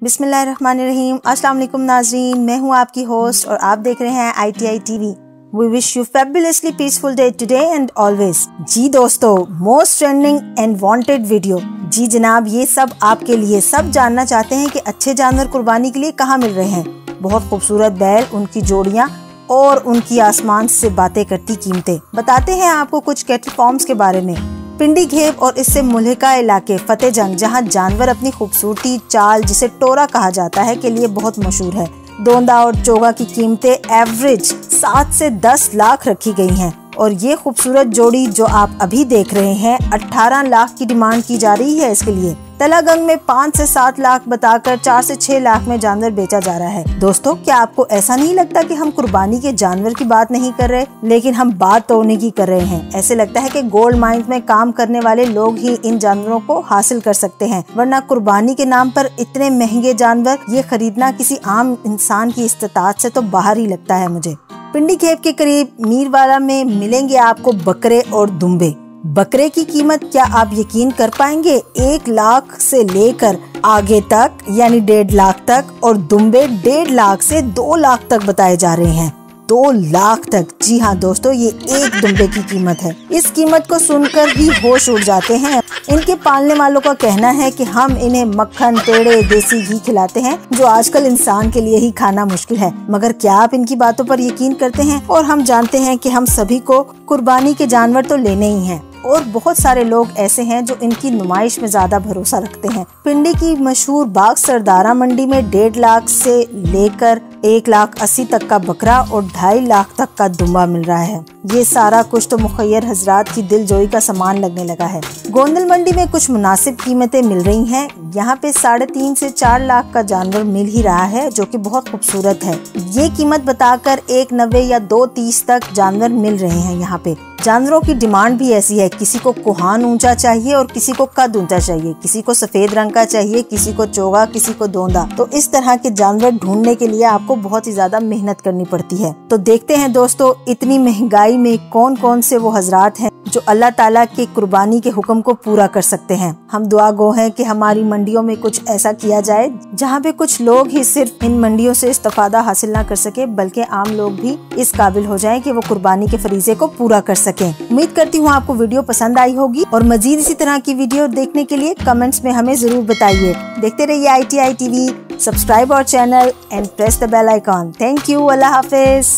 बिस्मिल्लाहिर्रहमानिर्रहीम। अस्सलाम वालेकुम नाज़रीन, मैं हूँ आपकी होस्ट और आप देख रहे हैं ITI TV। We wish you fabulously peaceful day today and always। जी दोस्तों, most trending and wanted video. जी जनाब, ये सब आपके लिए। सब जानना चाहते हैं कि अच्छे जानवर कुर्बानी के लिए कहाँ मिल रहे हैं। बहुत खूबसूरत बैल, उनकी जोड़ियाँ और उनकी आसमान से बातें करती कीमतें। बताते हैं आपको कुछ कैटल फार्म्स के बारे में। पिंडी घेब और इससे मुल्हिका इलाके फतेह जंग, जहाँ जानवर अपनी खूबसूरती, चाल जिसे टोरा कहा जाता है के लिए बहुत मशहूर है। दोंदा और चोगा की कीमतें एवरेज 7 से 10 लाख रखी गई हैं और ये खूबसूरत जोड़ी जो आप अभी देख रहे हैं 18 लाख की डिमांड की जा रही है इसके लिए। तलागंग में 5 से 7 लाख बताकर 4 से 6 लाख में जानवर बेचा जा रहा है। दोस्तों, क्या आपको ऐसा नहीं लगता कि हम कुर्बानी के जानवर की बात नहीं कर रहे, लेकिन हम बात तोड़ने की कर रहे हैं। ऐसे लगता है कि गोल्ड माइंस में काम करने वाले लोग ही इन जानवरों को हासिल कर सकते हैं, वरना कुर्बानी के नाम पर इतने महंगे जानवर ये खरीदना किसी आम इंसान की इस्तेताअत से तो बाहर ही लगता है मुझे। पिंडी घेब के करीब मीरवाला में मिलेंगे आपको बकरे और दुम्बे। बकरे की कीमत क्या आप यकीन कर पाएंगे, 1 लाख से लेकर आगे तक यानी 1.5 लाख तक, और दुम्बे 1.5 लाख से 2 लाख तक बताए जा रहे हैं। 2 लाख तक। जी हाँ दोस्तों, ये एक दुम्बे की कीमत है। इस कीमत को सुनकर ही होश उड़ जाते हैं। इनके पालने वालों का कहना है कि हम इन्हें मक्खन, पेड़े, देसी घी खिलाते हैं, जो आजकल इंसान के लिए ही खाना मुश्किल है। मगर क्या आप इनकी बातों पर यकीन करते हैं? और हम जानते हैं कि हम सभी को कुर्बानी के जानवर तो लेने ही हैं, और बहुत सारे लोग ऐसे हैं जो इनकी नुमाइश में ज्यादा भरोसा रखते हैं। पिंडी की मशहूर बाग सरदारा मंडी में 1.5 लाख से लेकर 1,80,000 तक का बकरा और 2.5 लाख तक का दुम्बा मिल रहा है। ये सारा कुछ तो मुखय्यर हजरात की दिलजोई का सामान लगने लगा है। गोंदल मंडी में कुछ मुनासिब कीमतें मिल रही हैं। यहाँ पे 3.5 से 4 लाख का जानवर मिल ही रहा है, जो कि बहुत खूबसूरत है। ये कीमत बताकर 1.90 या 2.30 तक जानवर मिल रहे हैं। यहाँ पे जानवरों की डिमांड भी ऐसी है, किसी को कोहान ऊंचा चाहिए और किसी को कद ऊंचा चाहिए, किसी को सफेद रंग का चाहिए, किसी को चोगा, किसी को दोंदा। तो इस तरह के जानवर ढूंढने के लिए आपको बहुत ही ज्यादा मेहनत करनी पड़ती है। तो देखते हैं दोस्तों, इतनी महंगाई में कौन कौन से वो हजरात हैं जो अल्लाह ताला के कुर्बानी के हुक्म को पूरा कर सकते हैं। हम दुआ गो हैं कि हमारी मंडियों में कुछ ऐसा किया जाए जहाँ पे कुछ लोग ही सिर्फ इन मंडियों से इस्तेफादा हासिल ना कर सके, बल्कि आम लोग भी इस काबिल हो जाएं कि वो कुर्बानी के फरीजे को पूरा कर सकें। उम्मीद करती हूँ आपको वीडियो पसंद आई होगी, और मजीद इसी तरह की वीडियो देखने के लिए कमेंट्स में हमें जरूर बताइए। देखते रहिए ITI TV, subscribe our channel and press the bell icon. Thank you. अल्लाह हाफिज।